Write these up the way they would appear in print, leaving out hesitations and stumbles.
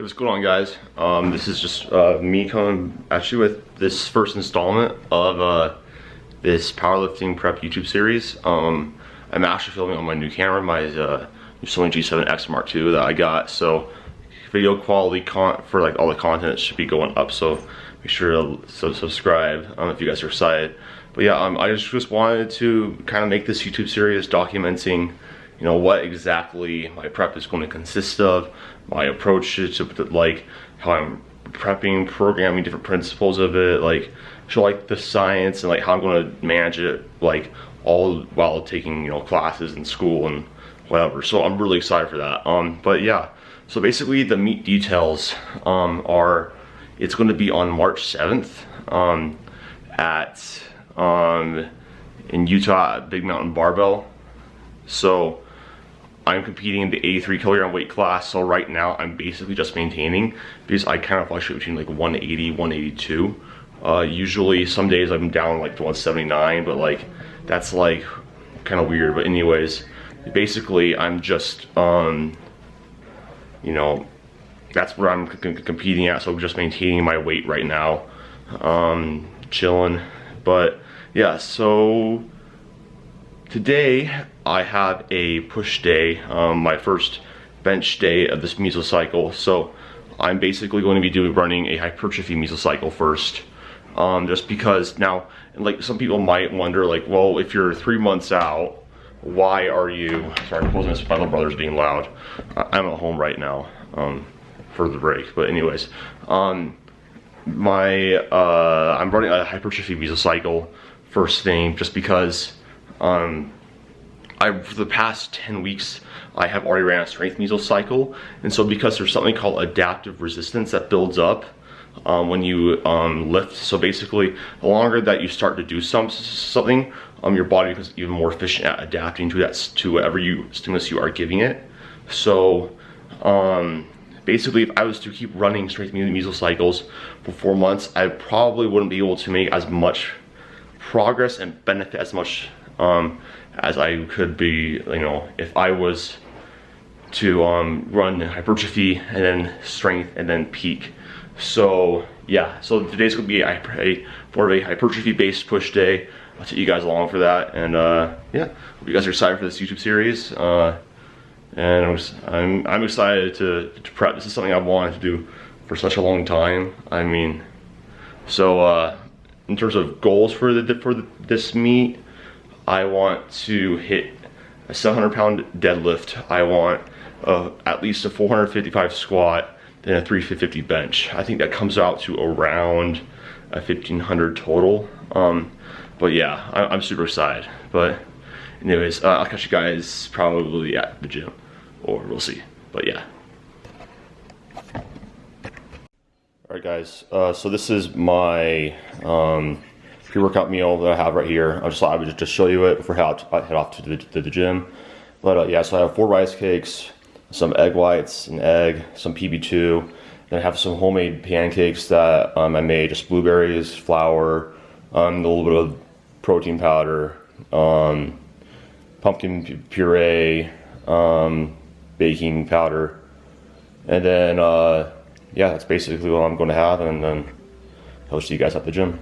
Hey, what's going on, guys? This is just me coming at you with this first installment of this powerlifting prep YouTube series. I'm actually filming on my new camera, my Sony G7X Mark II that I got. So video quality for like all the content should be going up. So make sure to subscribe if you guys are excited. But yeah, I just wanted to kind of make this YouTube series documenting, you know, what exactly my prep is going to consist of, my approach to like how I'm prepping, programming, different principles of it, like show like the science and like how I'm going to manage it, like all while taking, you know, classes in school and whatever. So I'm really excited for that. But yeah, so basically the meat details are, it's going to be on March 7th in Utah at Big Mountain Barbell. So I'm competing in the 83 kilogram weight class. So right now I'm basically just maintaining because I kind of fluctuate between like 180, 182. Usually some days I'm down like to 179, but like that's like kind of weird. But anyways, basically I'm just you know, that's where I'm competing at. So I'm just maintaining my weight right now, chilling. But yeah, so today I have a push day, my first bench day of this mesocycle. So I'm basically going to be running a hypertrophy mesocycle first, just because now, and like some people might wonder, like, well, if you're 3 months out, why are you? Sorry, I'm closing this. My little brother's being loud. I'm at home right now for the break. But anyways, I'm running a hypertrophy mesocycle first thing, just because for the past 10 weeks, I have already ran a strength mesocycle. And so because there's something called adaptive resistance that builds up when you lift. So basically, the longer that you start to do something, your body becomes even more efficient at adapting to that, to whatever stimulus you are giving it. So basically, if I was to keep running strength mesocycles for 4 months, I probably wouldn't be able to make as much progress and benefit as much as I could be, you know, if I was to run hypertrophy and then strength and then peak. So yeah, so today's gonna be more of a hypertrophy based push day. I'll take you guys along for that, and yeah, hope you guys are excited for this YouTube series. And I'm excited to prep. This is something I've wanted to do for such a long time. I mean, so in terms of goals for this meet, I want to hit a 700-pound deadlift. I want at least a 455 squat, then a 350 bench. I think that comes out to around a 1500 total. But yeah, I'm super excited. But anyways, I'll catch you guys probably at the gym, or we'll see. But yeah. Alright guys, so this is my pre-workout meal that I have right here. I would just show you it before I head off to the gym. But yeah, so I have 4 rice cakes, some egg whites, an egg, some PB2. Then I have some homemade pancakes that I made, just blueberries, flour, a little bit of protein powder, pumpkin puree, baking powder. And then yeah, that's basically what I'm going to have, and then I'll see you guys at the gym.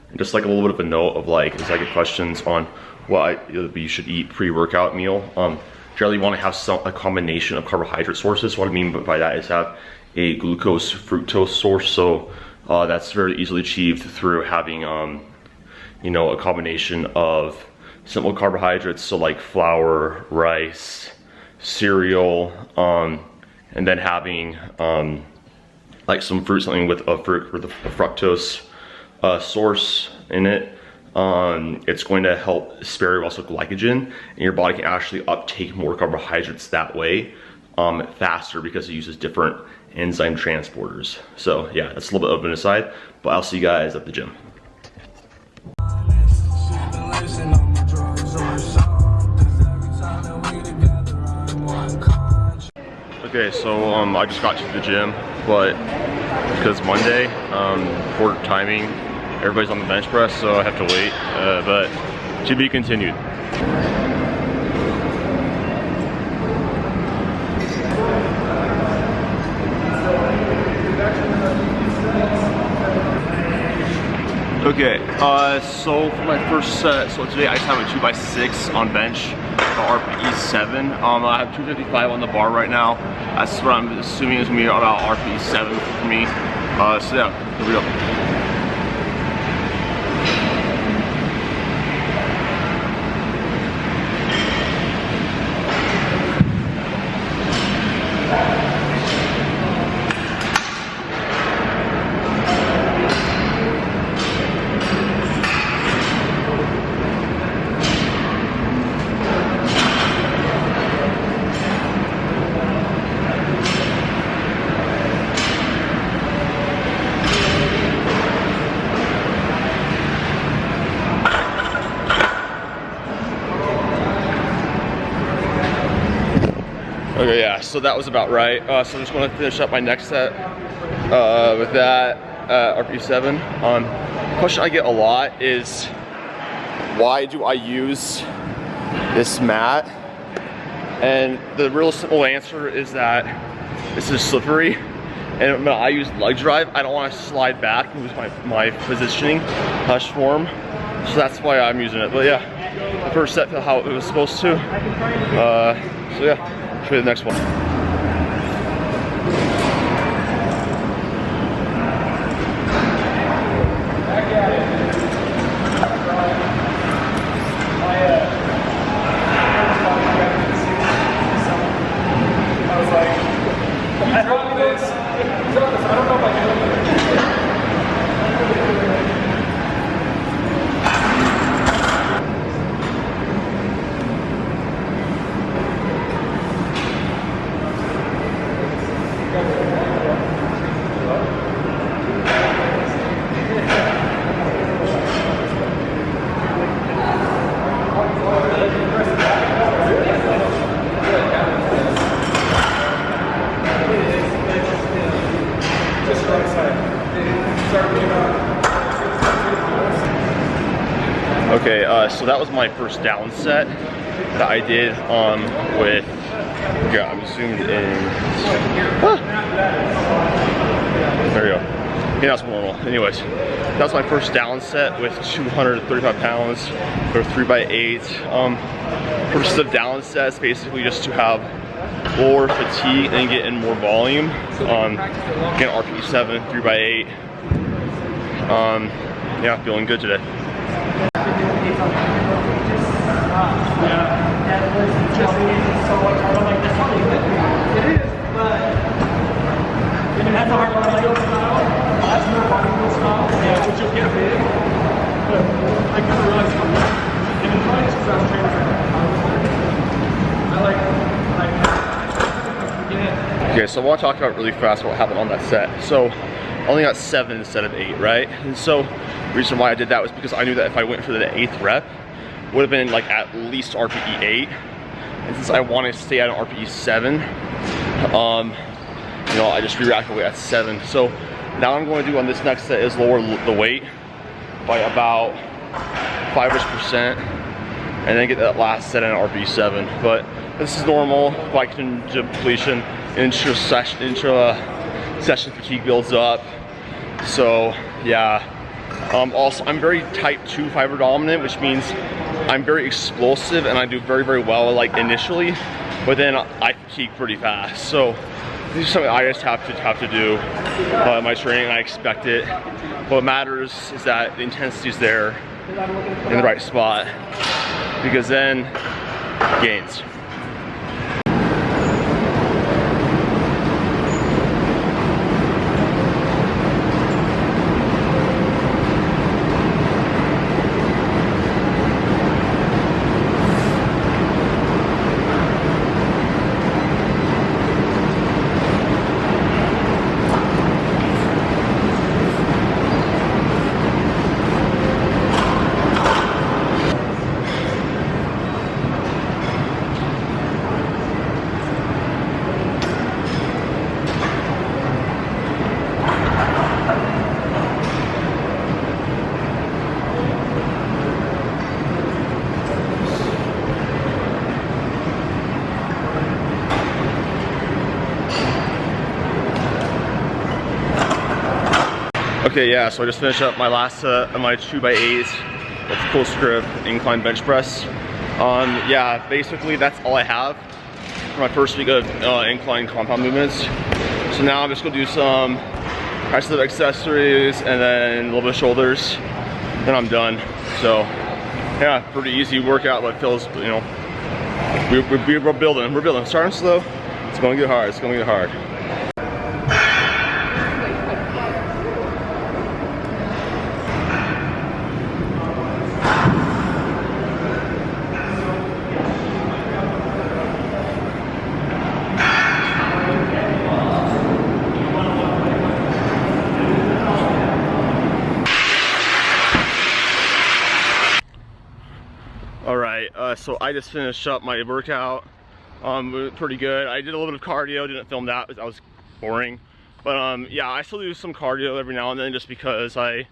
And just like a little bit of a note of like, as I get questions on what you should eat pre-workout meal, generally you want to have a combination of carbohydrate sources. What I mean by that is have a glucose fructose source. So that's very easily achieved through having you know, a combination of simple carbohydrates, so like flour, rice, cereal, and then having like some fruit, something with a fructose source in it. It's going to help spare your also glycogen, and your body can actually uptake more carbohydrates that way faster, because it uses different enzyme transporters. So yeah, that's a little bit of an aside, but I'll see you guys at the gym. Okay, so I just got to the gym, but because it's Monday, poor timing, everybody's on the bench press, so I have to wait, but to be continued. Okay, so for my first set, so today I just have a 2x6 on bench, RPE 7. I have 255 on the bar right now. That's what I'm assuming is gonna be about RPE 7 for me. So yeah, here we go. Okay, yeah, so that was about right. So I'm just gonna finish up my next set with that RPE 7. Question I get a lot is, why do I use this mat? And the real simple answer is that this is slippery, and when I use leg drive, I don't want to slide back and lose my positioning, hush form. So that's why I'm using it. But yeah, the first set felt how it was supposed to. So yeah. Show you the next one. Okay, so that was my first down set that I did with, yeah, I'm zoomed in. There we go. Yeah, that's normal. Anyways, that was my first down set with 235 pounds or 3x8. Purpose of down sets basically just to have lower fatigue and get in more volume. Again, RPE 7, 3x8. Yeah, feeling good today. Okay, so I want to talk about really fast what happened on that set. So I only got 7 instead of 8, right? And so the reason why I did that was because I knew that if I went for the 8th rep, it would have been like at least RPE 8. And since I wanted to stay at an RPE 7, you know, I just re-racked the weight at 7. So now what I'm going to do on this next set is lower the weight by about 5% and then get that last set in RPE 7. But this is normal glycogen depletion, intra-session fatigue builds up. So yeah. Also, I'm very type 2 fiber dominant, which means I'm very explosive and I do very, very well like initially, but then I fatigue pretty fast. So this is something I just have to do in my training, and I expect it. What matters is that the intensity is there in the right spot, because then gains. Okay, yeah, so I just finished up my last set of my 2x8s with close grip incline bench press. Yeah, basically that's all I have for my first week of incline compound movements. So now I'm just gonna do some tricep accessories and then a little bit of shoulders, then I'm done. So yeah, pretty easy workout, but it feels, you know, we're building. Starting slow, it's gonna get hard, it's gonna get hard. So I just finished up my workout. Pretty good. I did a little bit of cardio, didn't film that, that was boring. But yeah, I still do some cardio every now and then just because I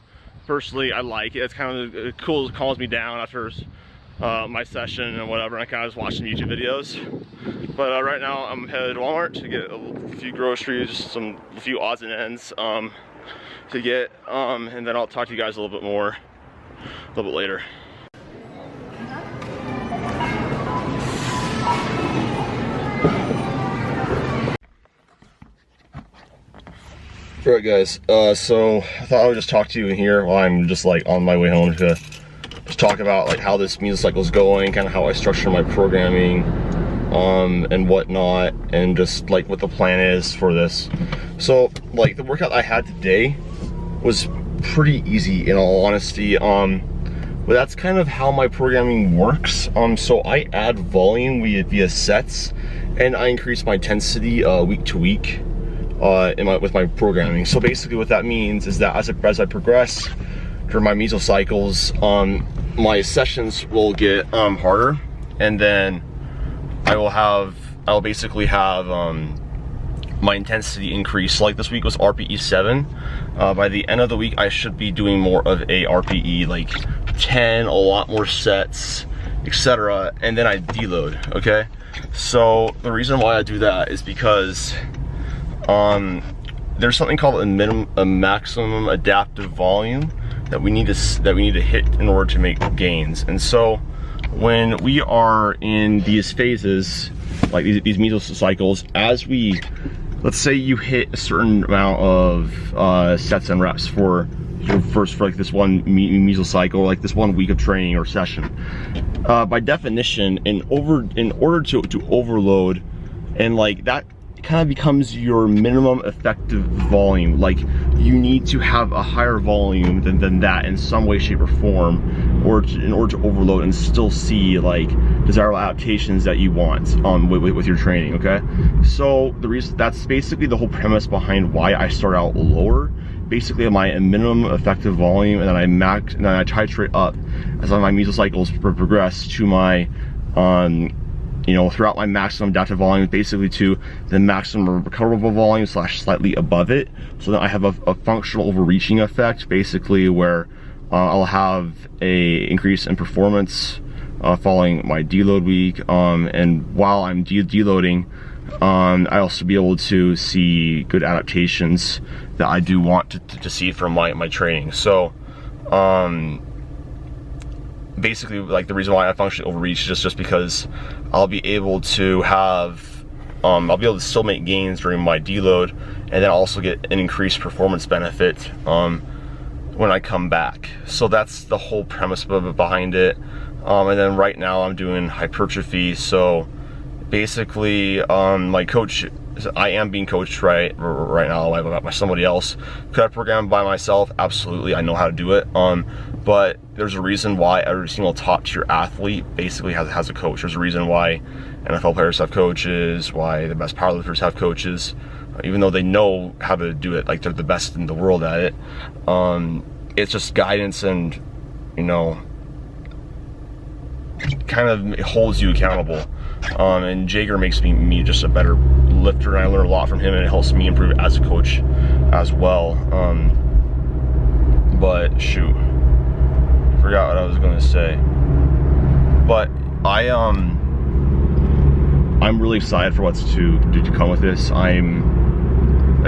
like it. It's kind of cool, it calms me down after my session and whatever, and I kind of just watch some YouTube videos. But right now I'm headed to Walmart to get a few groceries, a few odds and ends to get, and then I'll talk to you guys a little bit more a little bit later. Alright guys, so I thought I would just talk to you in here while I'm just like on my way home to just talk about like how this mesocycle is going, kind of how I structure my programming and whatnot, and just like what the plan is for this. So like the workout I had today was pretty easy in all honesty, but that's kind of how my programming works. So I add volume via sets, and I increase my intensity week to week with my programming. So basically what that means is that as I progress during my mesocycles, my sessions will get harder, and then I'll basically have my intensity increase. So like this week was RPE 7. By the end of the week I should be doing more of a RPE like 10, a lot more sets, etc. And then I deload, okay? So the reason why I do that is because there's something called a maximum adaptive volume that we need to hit in order to make gains. And so when we are in these phases, like these mesocycles, let's say you hit a certain amount of sets and reps for like this one mesocycle, like this 1 week of training or session. By definition, in order to overload, and like that kind of becomes your minimum effective volume. Like you need to have a higher volume than that in some way, shape, or form, in order to overload and still see like desirable adaptations that you want with your training. Okay, so that's basically the whole premise behind why I start out lower, basically at my minimum effective volume, and then I titrate up as my mesocycles progress to my you know, throughout my maximum adaptive volume, basically to the maximum recoverable volume / slightly above it. So that I have a functional overreaching effect, basically where I'll have a increase in performance following my deload week, and while I'm deloading, I also be able to see good adaptations that I do want to see from my training. So basically, like the reason why I functionally overreach is just because I'll be able to still make gains during my deload, and then also get an increased performance benefit when I come back. So that's the whole premise behind it. And then right now I'm doing hypertrophy. So basically, my coach, I am being coached right now by somebody else. Could I program by myself? Absolutely, I know how to do it. But there's a reason why every single top tier athlete basically has a coach. There's a reason why NFL players have coaches, why the best powerlifters have coaches, even though they know how to do it, like they're the best in the world at it. It's just guidance, and you know, kind of holds you accountable. And Jager makes me just a better lifter, and I learn a lot from him, and it helps me improve as a coach as well. But shoot, forgot what I was gonna say. But I'm really excited for what's to come with this. I'm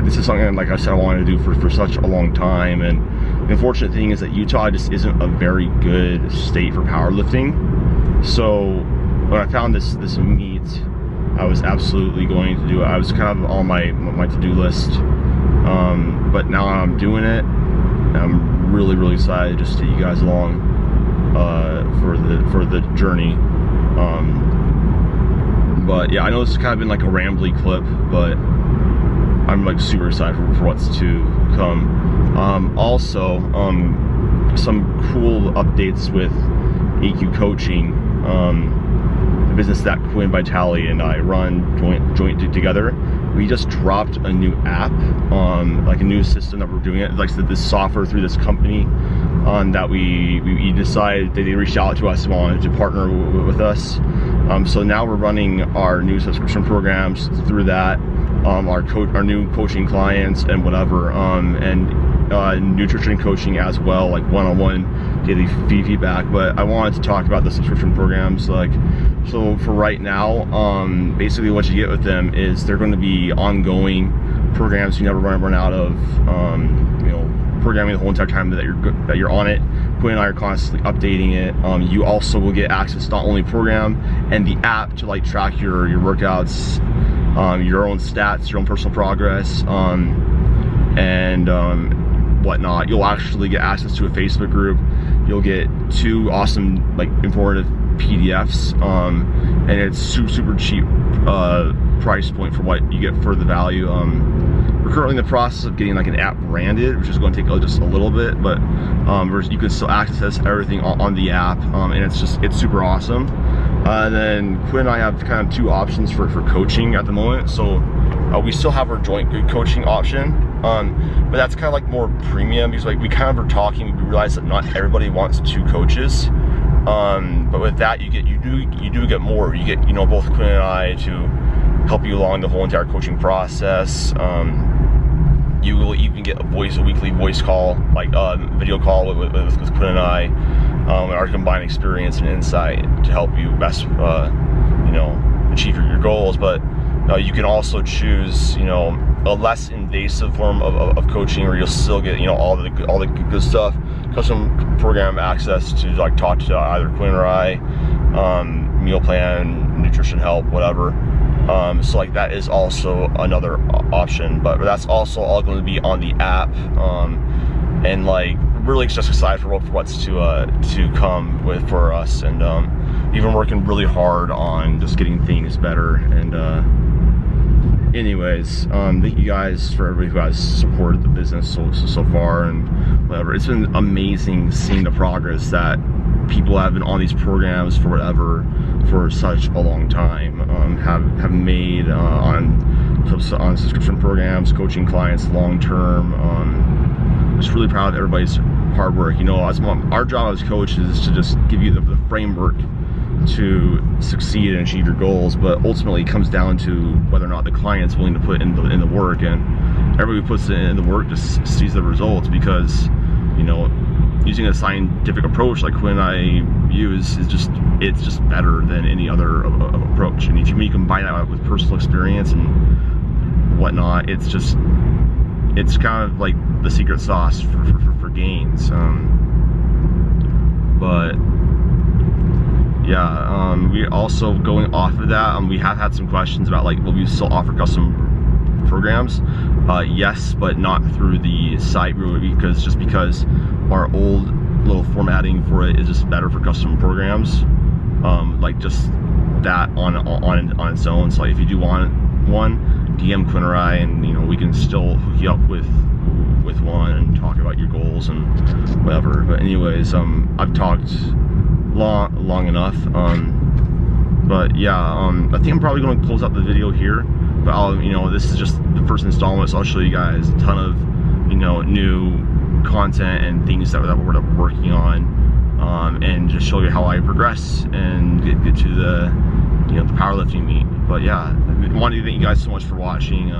this is something, like I said, I wanted to do for such a long time. And the unfortunate thing is that Utah just isn't a very good state for powerlifting. So when I found this meet, I was absolutely going to do it. I was kind of on my to-do list, but now I'm doing it. I'm really excited just to take you guys along for the journey. But yeah, I know this has kind of been like a rambly clip, but I'm like super excited for what's to come. Also, some cool updates with AQ Coaching, the business that Quinn Vitale and I run joint together. We just dropped a new app, like a new system that we're doing it, like this software through this company, that we decided they reached out to us and wanted to partner with us. So now we're running our new subscription programs through that, our new coaching clients and whatever, and nutrition coaching as well, like one-on-one daily feedback. But I wanted to talk about the subscription programs. Like, so for right now, basically what you get with them is they're going to be ongoing programs. You never run out of, you know, programming the whole entire time that you're on it. Quinn and I are constantly updating it. You also will get access to not only program and the app to like track your workouts, your own stats, your own personal progress, and whatnot. You'll actually get access to a Facebook group. You'll get 2 awesome, like, informative PDFs, and it's super cheap price point for what you get for the value. We're currently in the process of getting like an app branded, which is going to take just a little bit, but you can still access everything on the app, and it's super awesome. And then Quinn and I have kind of 2 options for coaching at the moment. So we still have our joint coaching option, but that's kind of like more premium, because like we kind of are talking, we realize that not everybody wants 2 coaches. But with that, you do get more. You get, you know, both Quinn and I to help you along the whole entire coaching process. You will even get a weekly voice call, like video call with Quinn and I, our combined experience and insight to help you best, you know, achieve your goals. But you can also choose, you know, a less invasive form of coaching, where you'll still get, you know, all the good stuff, custom program access to like talk to either Quinn or I, meal plan, nutrition help, whatever. So like that is also another option, but that's also all going to be on the app, and like really just excited for what's to come for us, and even working really hard on just getting things better. And anyways, thank you guys for everybody who has supported the business so far and whatever. It's been amazing seeing the progress that people have been on these programs for such a long time, have made on subscription programs, coaching clients long term. Just really proud of everybody's hard work. You know, our job as coaches is to just give you the framework to succeed and achieve your goals, but ultimately it comes down to whether or not the client's willing to put in the work, and everybody who puts in the work just sees the results, because, you know, using a scientific approach like Quinn and I use is just better than any other approach. And if you combine that with personal experience and whatnot, it's kind of like the secret sauce for gains. But yeah, we also, going off of that, we have had some questions about like, will we still offer custom programs? Yes, but not through the site, because our old little formatting for it is just better for custom programs, like just that on its own. So like, if you do want one, DM Quinn or I, and you know, we can still hook you up with one and talk about your goals and whatever. But anyways, I've talked long enough, but yeah, I think I'm probably going to close out the video here. But you know, this is just the first installment, so I'll show you guys a ton of, you know, new content and things that we're working on, and just show you how I progress and get to the, you know, the powerlifting meet. But yeah, I wanted to thank you guys so much for watching.